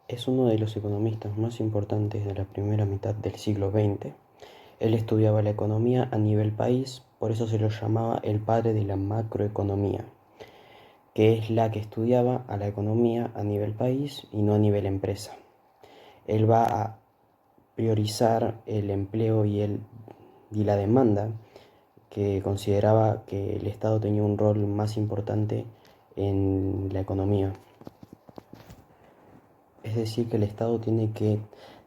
Es uno de los economistas más importantes de la primera mitad del siglo XX. Él estudiaba la economía a nivel país, por eso se lo llamaba el padre de la macroeconomía, que es la que estudiaba a la economía a nivel país y no a nivel empresa. Él va a priorizar el empleo y la demanda, que consideraba que el Estado tenía un rol más importante en la economía. Es decir, que el Estado tiene que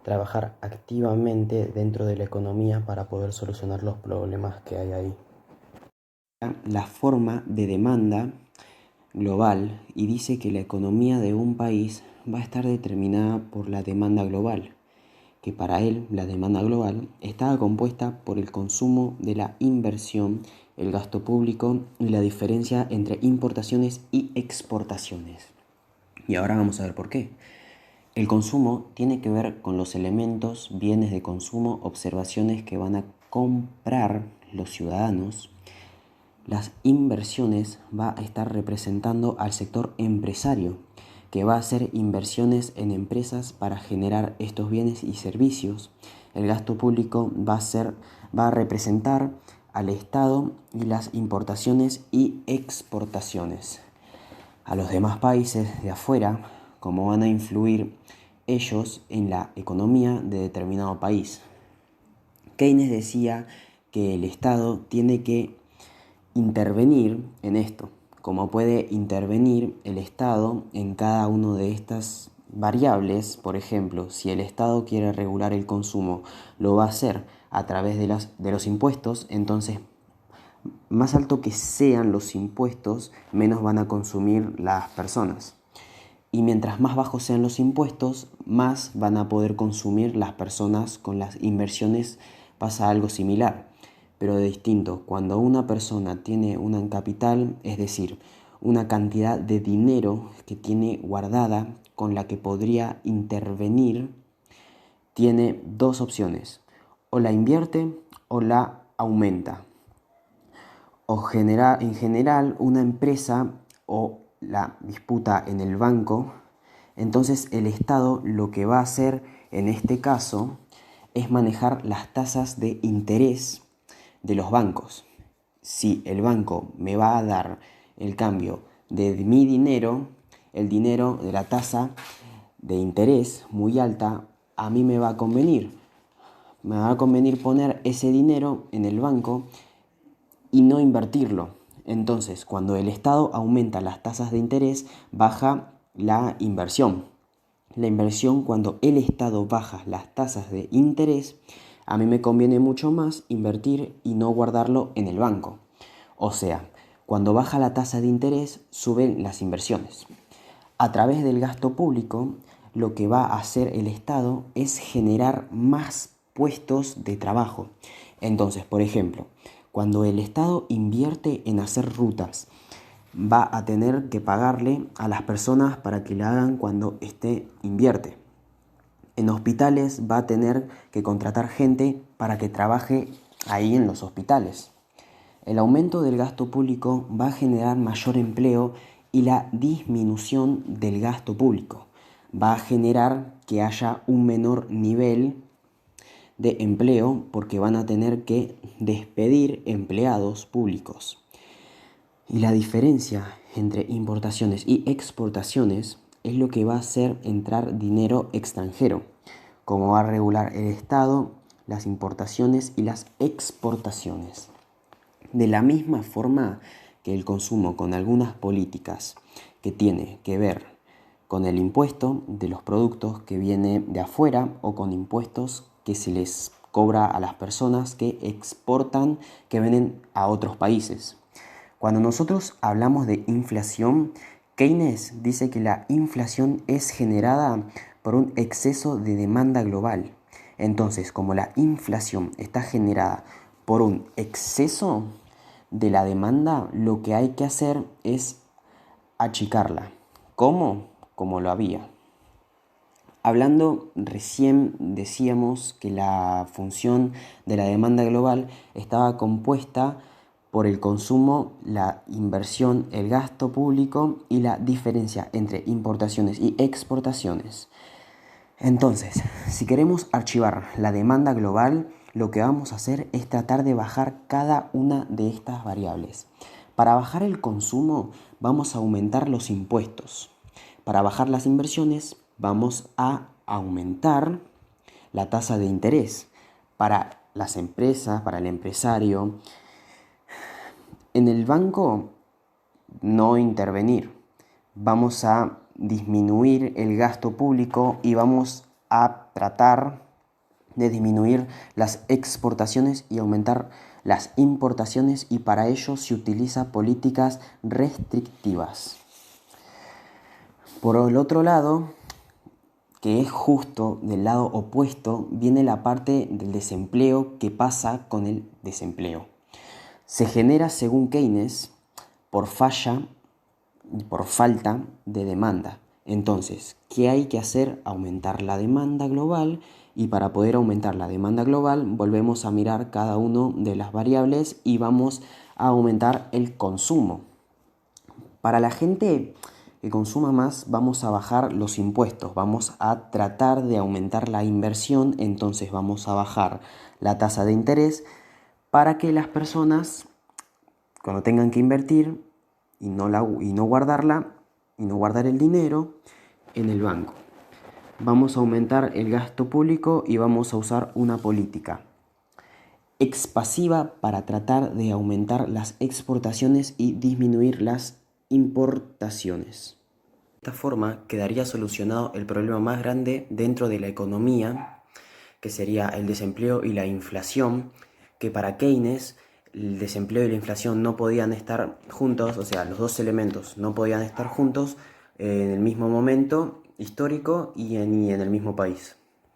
trabajar activamente dentro de la economía para poder solucionar los problemas que hay ahí. La forma de demanda global, y dice que la economía de un país va a estar determinada por la demanda global, que para él la demanda global estaba compuesta por el consumo de la inversión, el gasto público y la diferencia entre importaciones y exportaciones. Y ahora vamos a ver por qué. El consumo tiene que ver con los elementos, bienes de consumo, observaciones que van a comprar los ciudadanos. Las inversiones va a estar representando al sector empresario, que va a hacer inversiones en empresas para generar estos bienes y servicios. El gasto público va a representar al Estado y las importaciones y exportaciones. A los demás países de afuera, cómo van a influir ellos en la economía de determinado país. Keynes decía que el Estado tiene que intervenir en esto, como puede intervenir el Estado en cada una de estas variables. Por ejemplo, si el Estado quiere regular el consumo, lo va a hacer a través de los impuestos. Entonces, más alto que sean los impuestos, menos van a consumir las personas. Y mientras más bajos sean los impuestos, más van a poder consumir las personas. Con las inversiones pasa algo similar, pero de distinto. Cuando una persona tiene un capital, es decir, una cantidad de dinero que tiene guardada con la que podría intervenir, tiene dos opciones: o la invierte o la aumenta. En general, una empresa o la disputa en el banco. Entonces el Estado lo que va a hacer en este caso es manejar las tasas de interés de los bancos. Si el banco me va a dar el cambio de mi dinero, el dinero de la tasa de interés muy alta, a mí me va a convenir. Me va a convenir poner ese dinero en el banco y no invertirlo. Entonces, cuando el Estado aumenta las tasas de interés, baja la inversión. La inversión, cuando el Estado baja las tasas de interés, a mí me conviene mucho más invertir y no guardarlo en el banco. O sea, cuando baja la tasa de interés, suben las inversiones. A través del gasto público, lo que va a hacer el Estado es generar más puestos de trabajo. Entonces, por ejemplo, cuando el Estado invierte en hacer rutas, va a tener que pagarle a las personas para que la hagan cuando invierte. En hospitales va a tener que contratar gente para que trabaje ahí en los hospitales. El aumento del gasto público va a generar mayor empleo, y la disminución del gasto público va a generar que haya un menor nivel de empleo, porque van a tener que despedir empleados públicos. Y la diferencia entre importaciones y exportaciones es lo que va a hacer entrar dinero extranjero, como va a regular el Estado las importaciones y las exportaciones. De la misma forma que el consumo, con algunas políticas que tiene que ver con el impuesto de los productos que viene de afuera, o con impuestos que se les cobra a las personas que exportan, que venden a otros países. Cuando nosotros hablamos de inflación, Keynes dice que la inflación es generada por un exceso de demanda global. Entonces, como la inflación está generada por un exceso de la demanda, lo que hay que hacer es achicarla. ¿Cómo? Como lo había. Hablando recién, decíamos que la función de la demanda global estaba compuesta por el consumo, la inversión, el gasto público y la diferencia entre importaciones y exportaciones. Entonces, si queremos archivar la demanda global, lo que vamos a hacer es tratar de bajar cada una de estas variables. Para bajar el consumo, vamos a aumentar los impuestos. Para bajar las inversiones, vamos a aumentar la tasa de interés. Para las empresas, para el empresario, en el banco no intervenir. Vamos a disminuir el gasto público y vamos a tratar de disminuir las exportaciones y aumentar las importaciones, y para ello se utiliza políticas restrictivas. Por el otro lado, que es justo del lado opuesto, viene la parte del desempleo. ¿Qué pasa con el desempleo? Se genera, según Keynes, por falla y por falta de demanda. Entonces, ¿qué hay que hacer? Aumentar la demanda global, y para poder aumentar la demanda global volvemos a mirar cada una de las variables y vamos a aumentar el consumo. Para la gente que consuma más, vamos a bajar los impuestos, vamos a tratar de aumentar la inversión, entonces vamos a bajar la tasa de interés para que las personas, cuando tengan que invertir y no guardarla, y no guardar el dinero en el banco. Vamos a aumentar el gasto público y vamos a usar una política expansiva para tratar de aumentar las exportaciones y disminuir las importaciones. De esta forma quedaría solucionado el problema más grande dentro de la economía, que sería el desempleo y la inflación, que para Keynes el desempleo y la inflación no podían estar juntos, o sea, los dos elementos no podían estar juntos en el mismo momento histórico y en el mismo país.